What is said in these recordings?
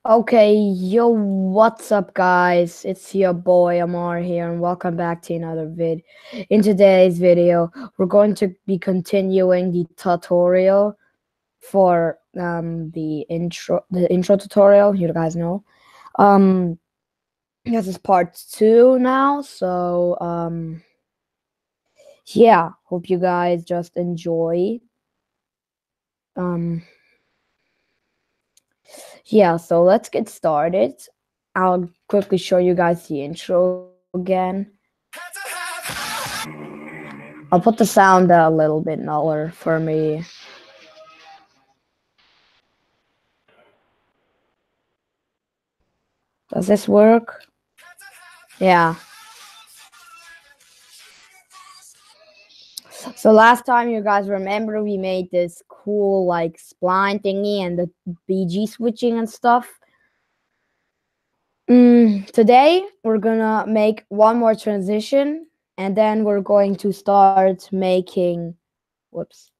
Okay, yo, what's up, guys? It's your boy Amar here, and welcome back to another vid. In today's video, we're going to be continuing the tutorial for the intro tutorial. You guys know. This is part 2 now. So yeah, hope you guys just enjoy. Um, yeah, so let's get started. I'll quickly show you guys the intro again. I'll put the sound a little bit lower for me. Does this work? Yeah. So last time, you guys remember, we made this cool like spline thingy and the BG switching and stuff. Today we're gonna make one more transition, and then we're going to start making. Whoops.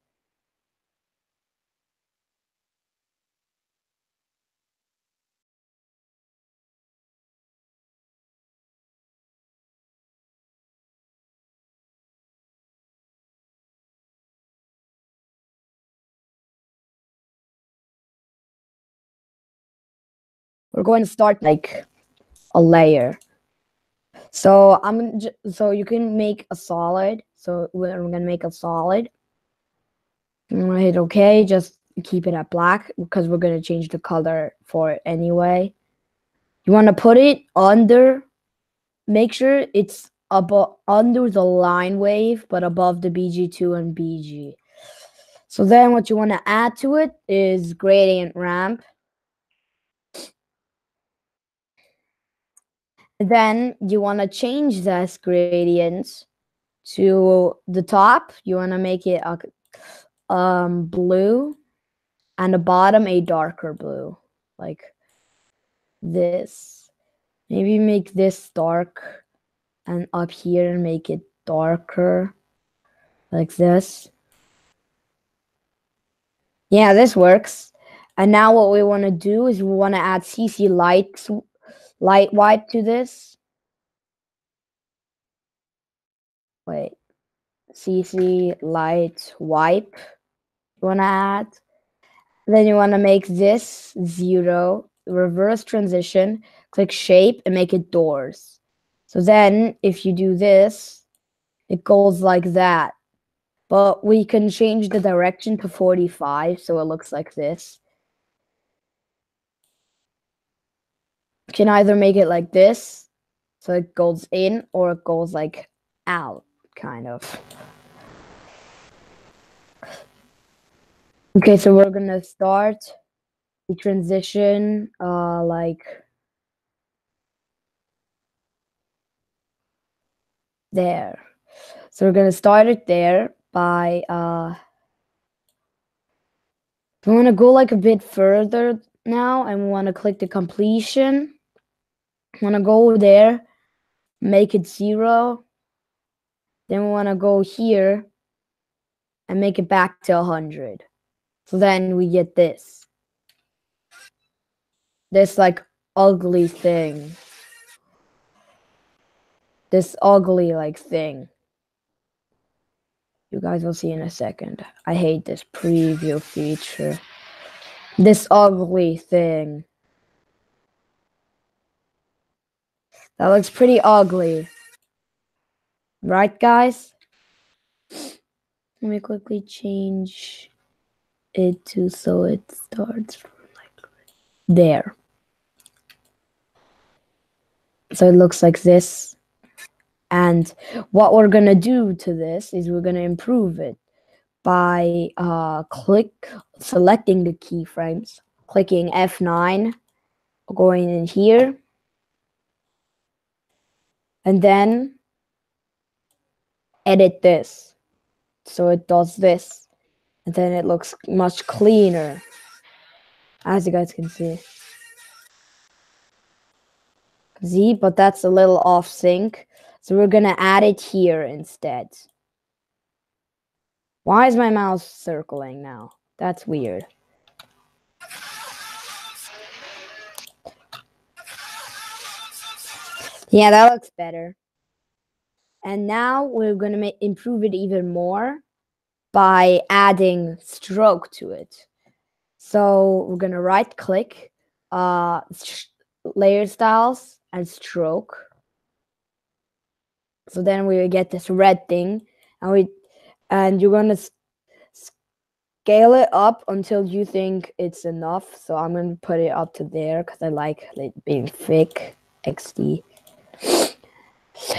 We're going to start like a layer. So so you can make a solid. So we're gonna make a solid. I'm gonna hit OK. Just keep it at black because we're gonna change the color for it anyway. You want to put it under. Make sure it's above under the line wave, but above the BG2 and BG. So then, what you want to add to it is gradient ramp. Then you want to change this gradient to the top. You want to make it a blue, and the bottom a darker blue, like this. Maybe make this dark, and up here make it darker, like this. Yeah, this works. And now what we want to do is we want to add CC light wipe to this. Wait, CC light wipe. You want to add. Then you want to make this 0, reverse transition, click shape, and make it doors. So then if you do this, it goes like that. But we can change the direction to 45, so it looks like this. You can either make it like this, so it goes in, or it goes like out, kind of. Okay, so we're gonna start the transition, like there. So we're gonna start it there by we want to go like a bit further now, and we want to click the completion. Want to go there, make it 0. Then we want to go here and make it back to 100. So then we get this like ugly thing. This ugly like thing. You guys will see in a second. I hate this preview feature. This ugly thing. That looks pretty ugly. Right, guys? Let me quickly change it to so it starts from like there. So it looks like this. And what we're going to do to this is we're going to improve it by selecting the keyframes, clicking F9, going in here, and then edit this. So it does this, and then it looks much cleaner, as you guys can see. See, but that's a little off sync. So we're gonna add it here instead. Why is my mouse circling now? That's weird. Yeah, that looks better. And now we're going to improve it even more by adding stroke to it. So we're going to right click, layer styles and stroke. So then we get this red thing, and you're going to scale it up until you think it's enough. So I'm going to put it up to there because I like it being thick. XD.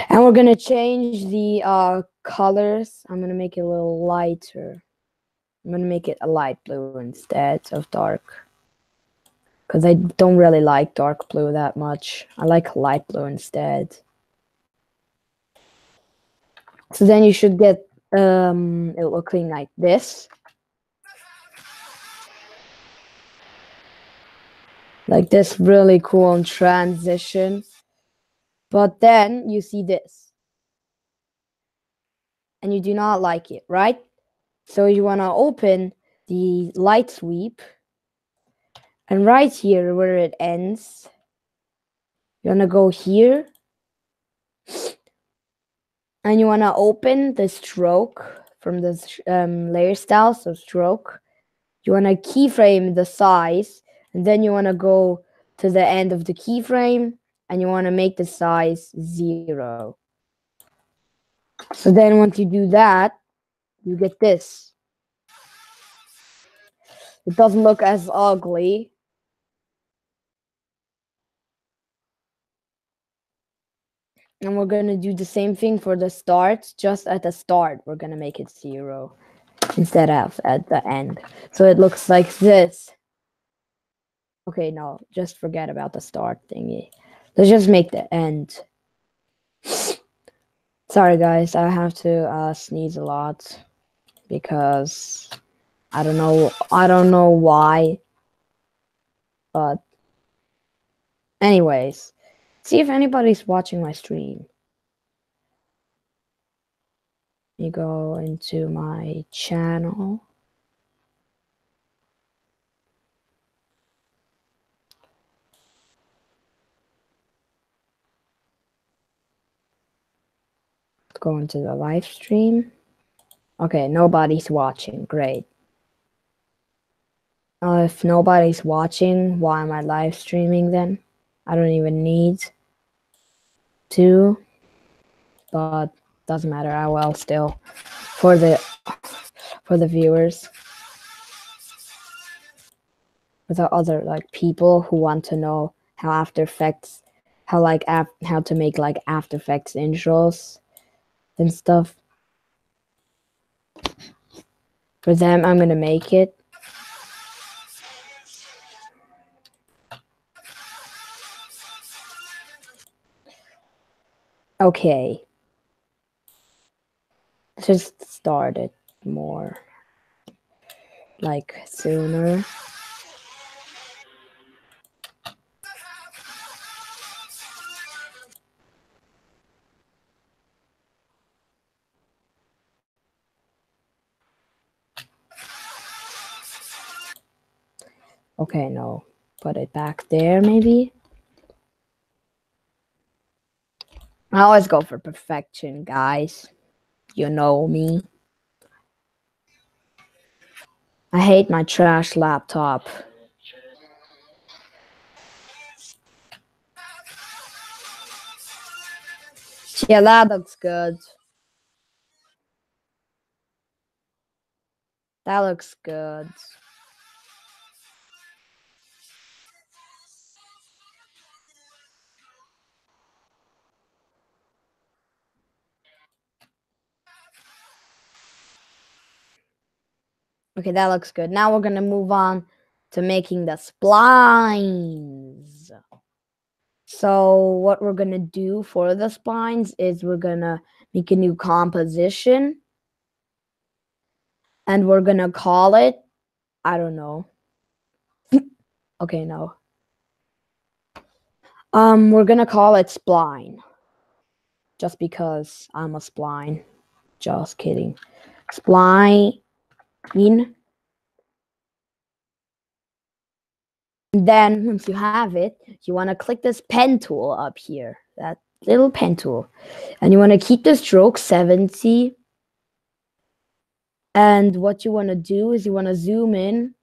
And we're going to change the colors. I'm going to make it a little lighter. I'm going to make it a light blue instead of dark. Because I don't really like dark blue that much. I like light blue instead. So then you should get it looking like this. Like this really cool transition. But then you see this. And you do not like it, right? So you want to open the light sweep. And right here where it ends, you want to go here. And you want to open the stroke from the layer style, so stroke. You want to keyframe the size, and then you want to go to the end of the keyframe, and you want to make the size 0. So then once you do that, you get this. It doesn't look as ugly. And we're going to do the same thing for the start. Just at the start, we're going to make it 0 instead of at the end. So it looks like this. Okay, no, just forget about the start thingy. Let's just make the end. Sorry, guys, I have to sneeze a lot because I don't know why. But anyways, see if anybody's watching my stream. You go into my channel. Go into the live stream. Okay, nobody's watching. Great. If nobody's watching, why am I live streaming then? I don't even need to, but doesn't matter. I will still for the viewers, for the other like people who want to know how After Effects, how to make like After Effects intros and stuff. For them, I'm gonna make it. Okay. Just start it more like sooner. Okay, no. Put it back there maybe. I always go for perfection, guys. You know me. I hate my trash laptop. Yeah, that looks good. That looks good. Okay, that looks good. Now we're gonna move on to making the splines. So what we're gonna do for the splines is we're gonna make a new composition. And we're gonna call it, I don't know. Okay, no. We're gonna call it spline. Just because I'm a spline. Just kidding. Spline. Then once you have it, you want to click this pen tool up here. That little pen tool. And you want to keep the stroke 70. And what you want to do is you want to zoom in.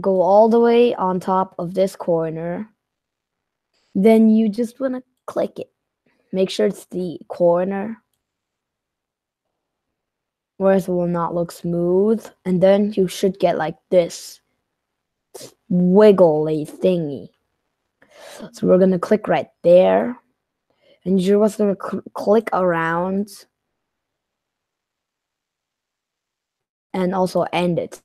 Go all the way on top of this corner. Then you just want to click it. Make sure it's the corner, or else it will not look smooth. And then you should get like this wiggly thingy. So we're going to click right there. And you're just going to click around. And also end it.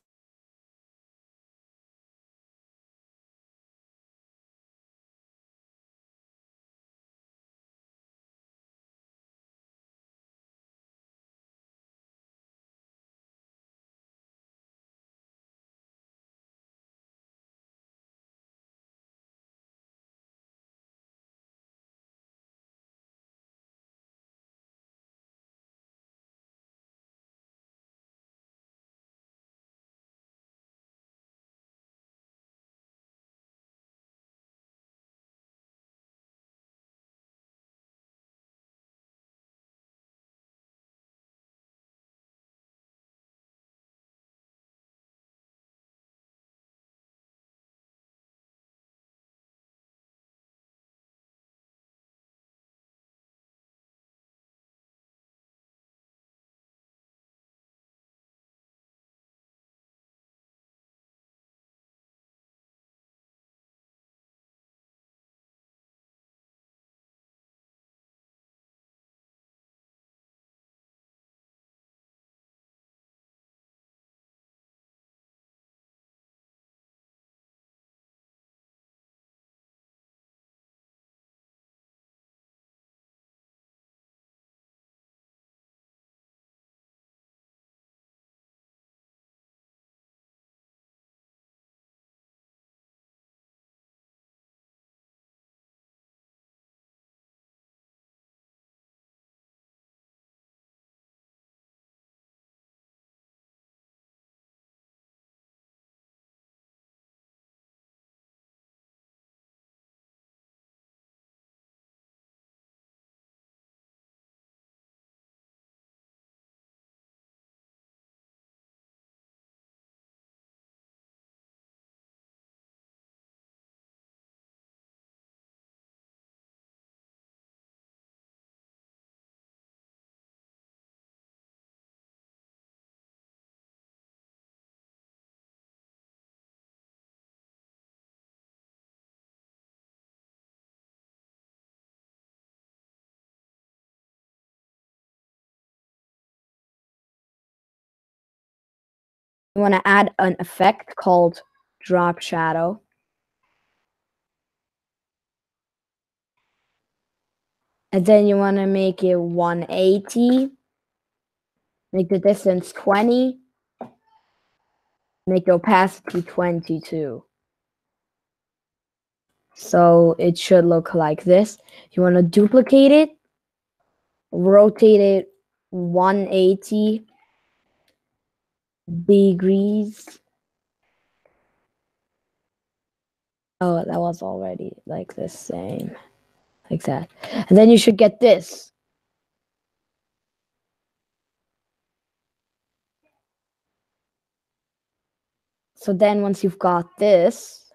You want to add an effect called drop shadow. And then you want to make it 180. Make the distance 20. Make the opacity 22. So it should look like this. You want to duplicate it. Rotate it 180 degrees. Oh, that was already like the same. Like that. And then you should get this. So then once you've got this,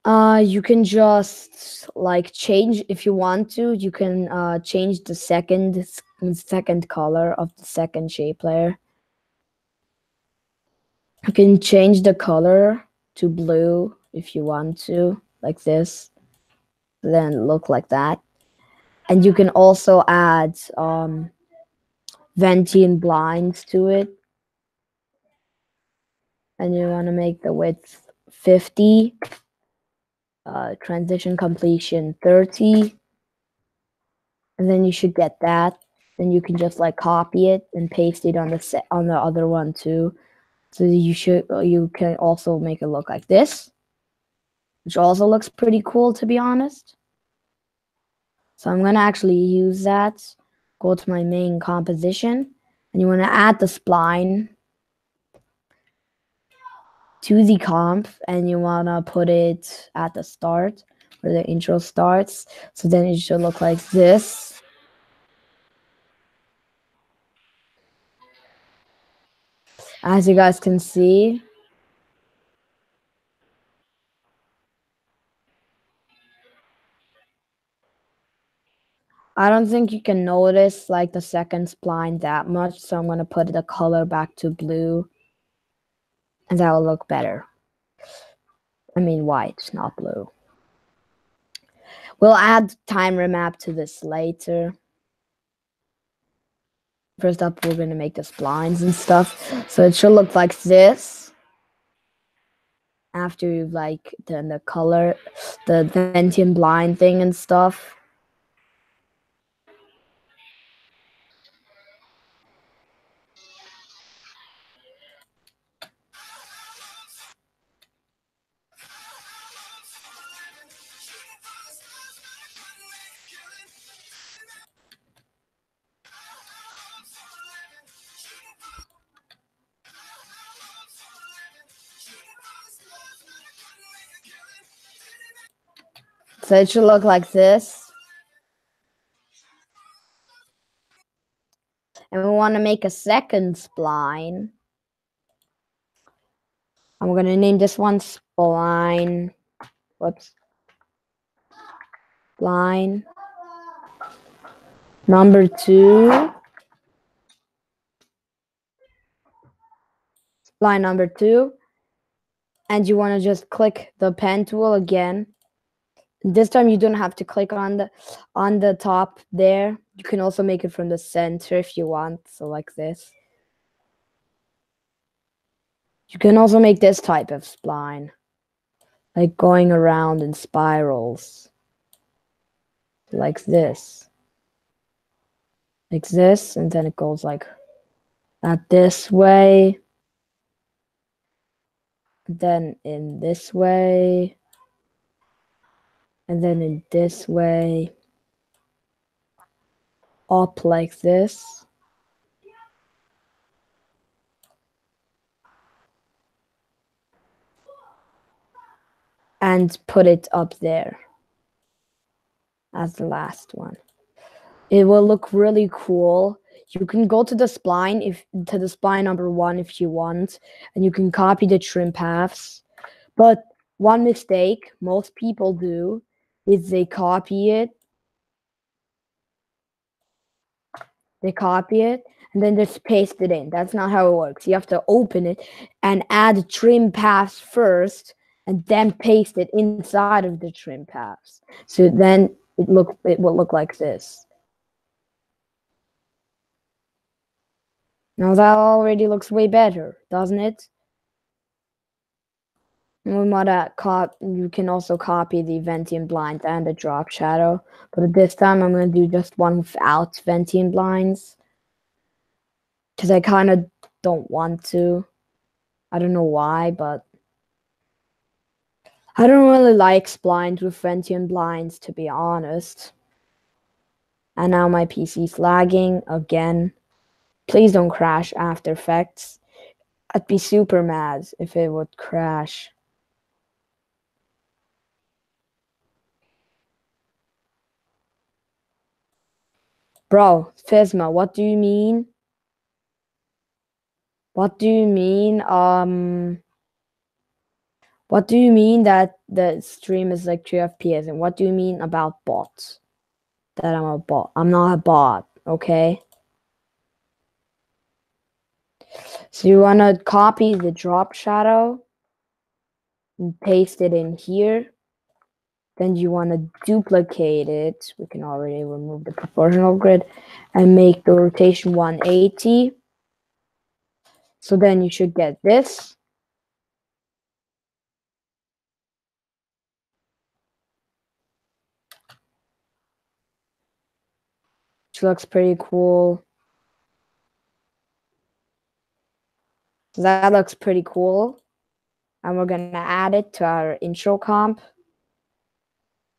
you can just like change if you want to. You can change the second color of the second shape layer. You can change the color to blue if you want to, like this. Then look like that. And you can also add Ventian blinds to it. And you want to make the width 50. Transition completion 30. And then you should get that. Then you can just like copy it and paste it on the other one too. So you can also make it look like this, which also looks pretty cool, to be honest. So I'm gonna actually use that. Go to my main composition, and you want to add the spline. to the comp and you want to put it at the start where the intro starts. So then it should look like this. As you guys can see. I don't think you can notice like the second spline that much, so I'm going to put the color back to blue and that will look better. I mean white, not blue. We'll add timer map to this later. First up, we're going to make the splines and stuff. So it should look like this. After you've like done the color, the Ventium blind thing and stuff. So it should look like this. And we want to make a second spline. I'm going to name this one spline. Whoops. Spline number 2. Spline number 2. And you want to just click the pen tool again. This time you don't have to click on the top there. You can also make it from the center if you want. So like this. You can also make this type of spline. Like going around in spirals. Like this. Like this. And then it goes like that this way. Then in this way. And then in this way. Up like this. And put it up there as the last one. It will look really cool. You can go to the spline number 1 if you want, and you can copy the trim paths. But one mistake most people do is they copy it, and then just paste it in. That's not how it works. You have to open it and add trim paths first, and then paste it inside of the trim paths. So then it will look like this. Now that already looks way better, doesn't it? You can also copy the Ventium blind and the drop shadow, but this time I'm going to do just one without Ventium blinds because I kind of don't want to. I don't know why, but I don't really like splines with Ventium blinds, to be honest. And now my PC's lagging again. Please don't crash After Effects. I'd be super mad if it would crash. Bro, Phasma, what do you mean? What do you mean? What do you mean that the stream is like 3 FPS? And what do you mean about bots? That I'm a bot. I'm not a bot, okay? So you want to copy the drop shadow and paste it in here. Then you want to duplicate it. We can already remove the proportional grid and make the rotation 180. So then you should get this. Which looks pretty cool. So that looks pretty cool. And we're going to add it to our intro comp.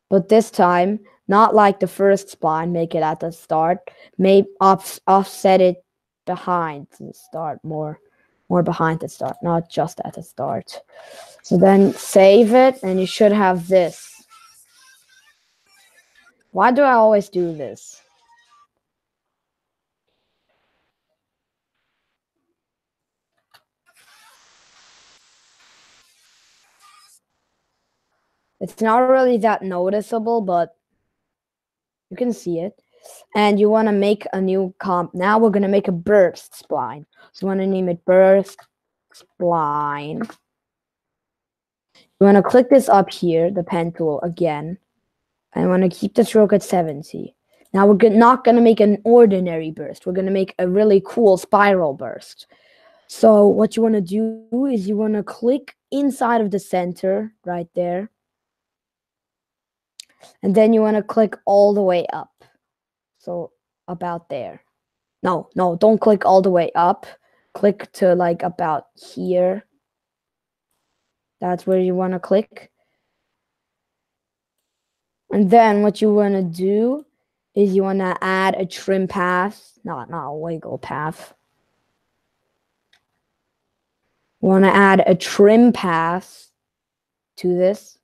But this time, not like the first spline, make it at the start. Maybe offset it behind to start more. or behind the start, not just at the start. So then save it, and you should have this. Why do I always do this? It's not really that noticeable, but you can see it. And you want to make a new comp. Now we're going to make a burst spline. So you want to name it burst spline. You want to click this up here, the pen tool again. And I want to keep the stroke at 70. Now we're not going to make an ordinary burst. We're going to make a really cool spiral burst. So what you want to do is you want to click inside of the center right there. And then you want to click all the way up. So about there. No, don't click all the way up. Click to like about here. That's where you want to click. And then what you want to do is you want to add a trim path, not a wiggle path. You want to add a trim path to this.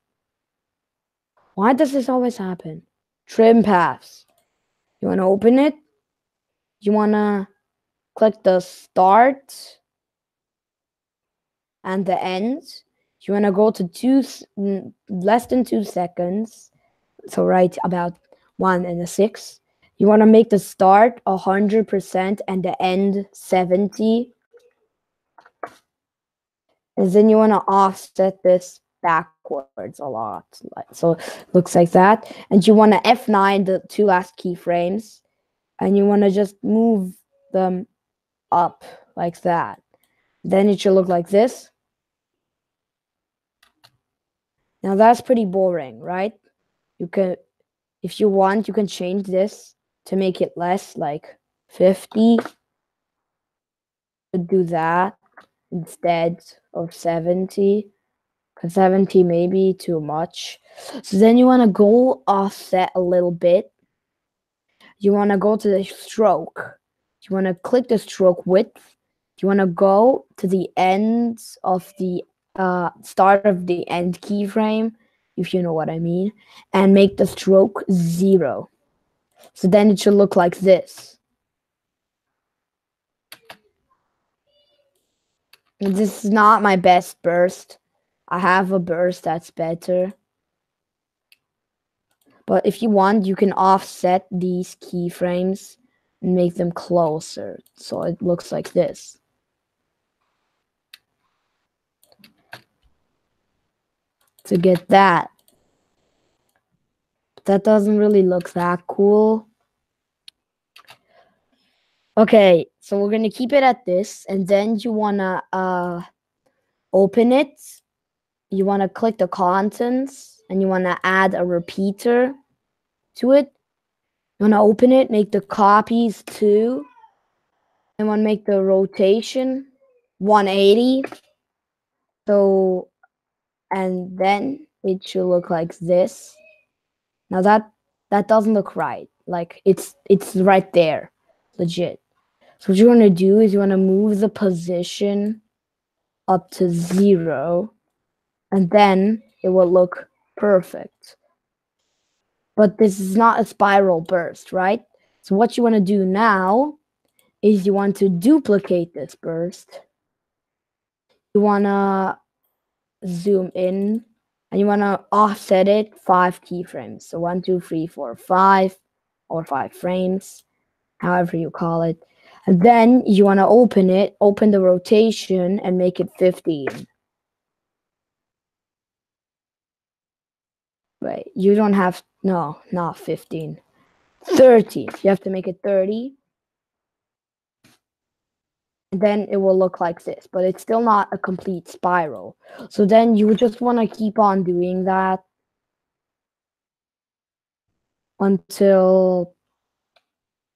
Why does this always happen? Trim paths. You want to open it. You want to click the start and the end. You want to go to less than 2 seconds. So right about 1 and a 6. You want to make the start 100% and the end 70. And then you want to offset this backwards a lot. So it looks like that. And you want to F9 the 2 last keyframes. And you want to just move them up like that. Then it should look like this. Now that's pretty boring, right? You can, if you want, you can change this to make it less, like 50. Do that instead of 70. Because 70 may be too much. So then you want to go offset a little bit. You want to go to the stroke. You want to click the stroke width. You want to go to the end of the start of the end keyframe, if you know what I mean, and make the stroke 0. So then it should look like this. This is not my best burst. I have a burst that's better. But if you want, you can offset these keyframes and make them closer. So it looks like this. To get that. But that doesn't really look that cool. Okay, so we're going to keep it at this. And then you want to open it. You want to click the contents. And you want to add a repeater to it. You want to open it, make the copies 2. And want to make the rotation 180. So, and then it should look like this. Now that doesn't look right. Like it's right there, legit. So what you want to do is you want to move the position up to 0, and then it will look perfect. But this is not a spiral burst, right? So what you want to do now is you want to duplicate this burst. You want to zoom in, and you want to offset it 5 keyframes. So 1, 2, 3, 4, 5, or 5 frames, however you call it. And then you want to open it, open the rotation, and make it 15. Wait, you don't have, no, not 15. 30. You have to make it 30. And then it will look like this, but it's still not a complete spiral. So then you just want to keep on doing that until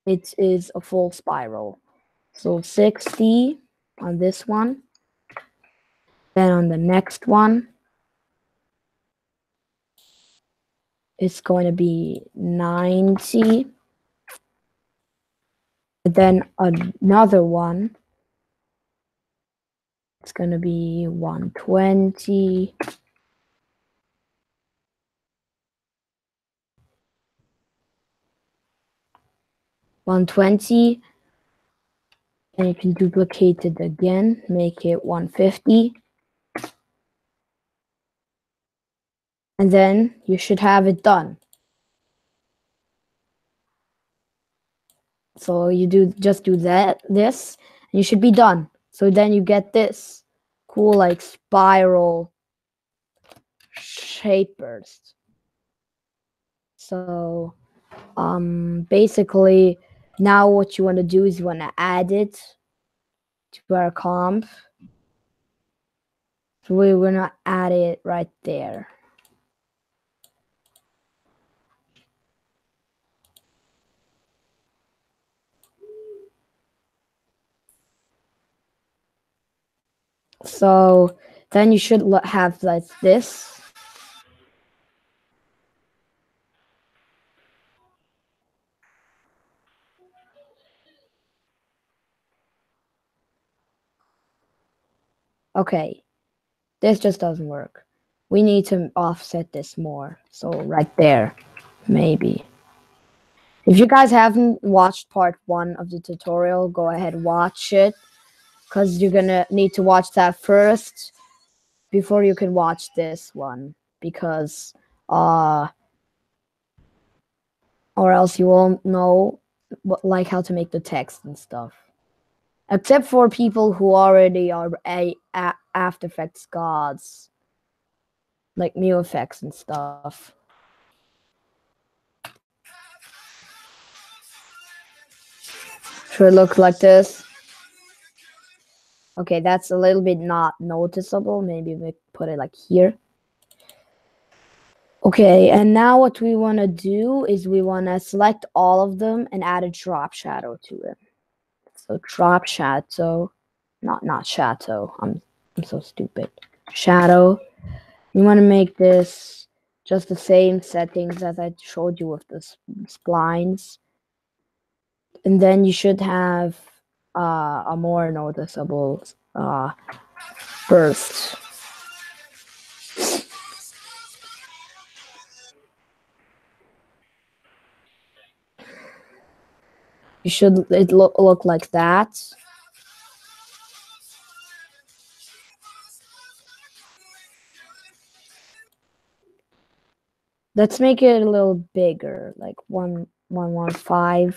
it is a full spiral. So 60 on this one. Then on the next one, it's going to be 90. And then another one It's gonna be 120. And you can duplicate it again, make it 150. And then you should have it done. So you just do this, and you should be done. So then you get this cool like spiral shape burst. So basically now what you want to do is you want to add it to our comp. So we're gonna add it right there. So then you should have like this. Okay, this just doesn't work. We need to offset this more. So right there, maybe. If you guys haven't watched part 1 of the tutorial, go ahead, watch it. Because you're gonna need to watch that first before you can watch this one. Because or else you won't know like how to make the text and stuff. Except for people who already are After Effects gods. Like Mu effects and stuff. Should it look like this? Okay, that's a little bit not noticeable. Maybe we put it like here. Okay, and now what we want to do is we want to select all of them and add a drop shadow to it. So drop shadow, not shadow. I'm so stupid. Shadow. You want to make this just the same settings as I showed you with the splines. And then you should have a more noticeable burst. You should it look like that. Let's make it a little bigger, like 115.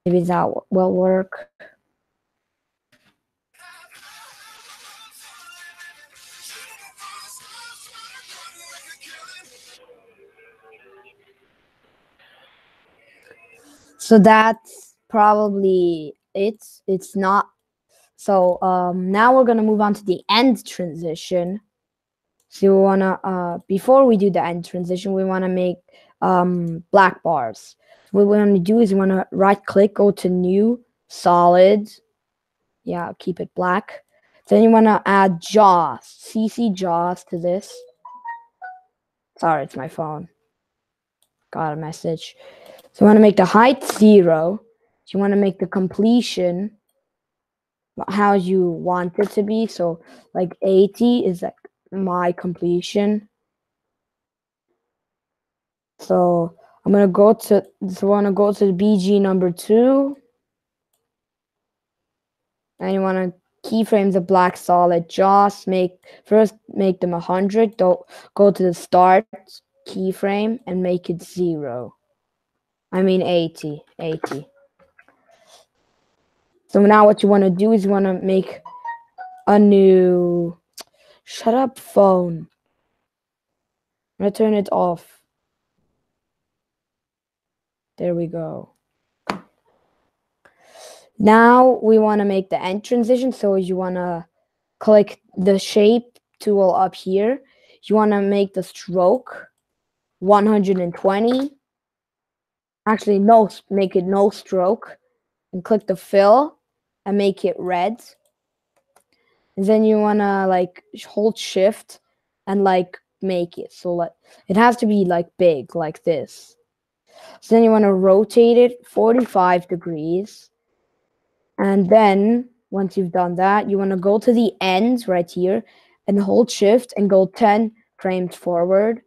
Maybe that will work. So that's probably it. It's not. So now we're gonna move on to the end transition. So we wanna before we do the end transition, we wanna make black bars. What we want to do is we want to right click, go to new solid. Yeah, keep it black. Then you want to add jaws, CC jaws to this. Sorry, it's my phone. Got a message. So you want to make the height 0. So you want to make the completion how you want it to be. So like 80 is like my completion. So I'm gonna go to the BG number 2. And you want to keyframe the black solid jaws. First make them 100. Don't go to the start keyframe and make it 0. I mean 80. So now what you want to do is you want to make a new. Shut up, phone. I'm gonna turn it off. There we go. Now we want to make the end transition. So you want to click the shape tool up here. You want to make the stroke 120. Actually, make it no stroke. And click the fill and make it red. And then you want to like hold shift and like make it. So like it has to be like big like this. So then you want to rotate it 45 degrees. And then once you've done that, you want to go to the end right here and hold shift and go 10 frames forward.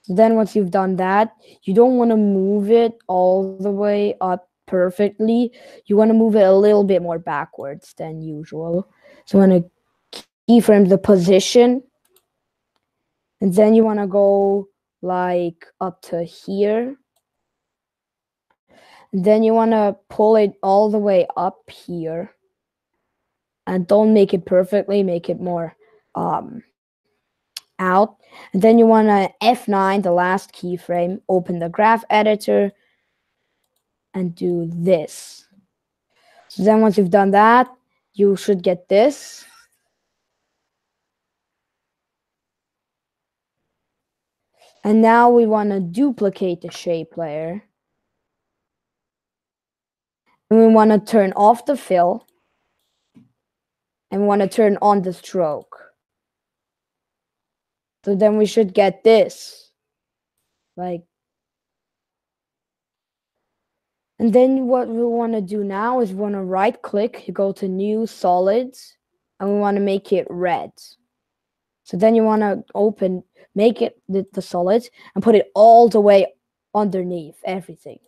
Then once you've done that, you don't want to move it all the way up perfectly. You want to move it a little bit more backwards than usual. So you want to keyframe the position. And then you want to go like up to here. And then you want to pull it all the way up here. And don't make it perfectly, make it more out. And then you want to F9, the last keyframe, open the graph editor, and do this. So then once you've done that, you should get this. And now we want to duplicate the shape layer. And we want to turn off the fill. And we want to turn on the stroke. So then we should get this. Like, and then what we want to do now is we want to right click, you go to new solids, and we want to make it red. So then you want to make it the solids and put it all the way underneath everything.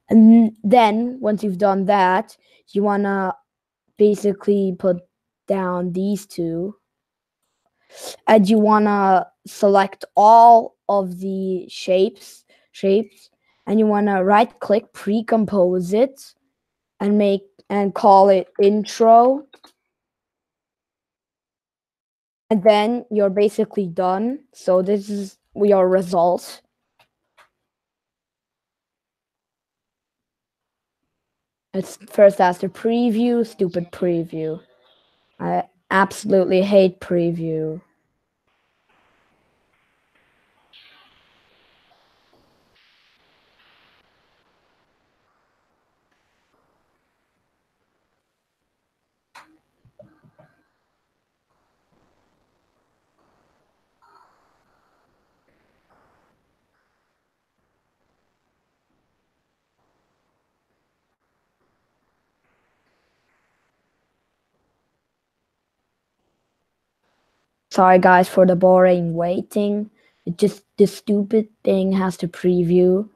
And then once you've done that, you want to basically put down these two. And you want to select all of the shapes, and you want to right click, pre-compose it, and call it intro. And then you're basically done. So this is your result. It's first as the preview, stupid preview. I absolutely hate preview. Sorry guys for the boring waiting. This stupid thing has to preview.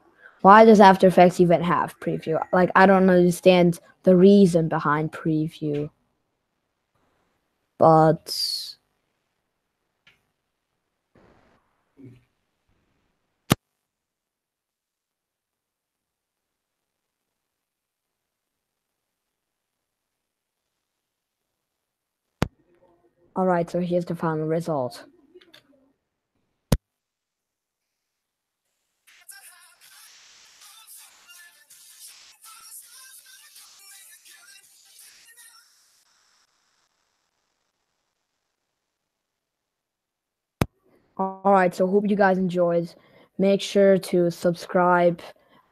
Why does After Effects even have preview? Like, I don't understand the reason behind preview. But alright, so here's the final result. Alright, so hope you guys enjoyed. Make sure to subscribe,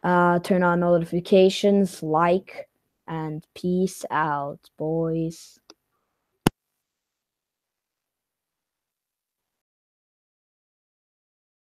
turn on notifications, like, and peace out, boys.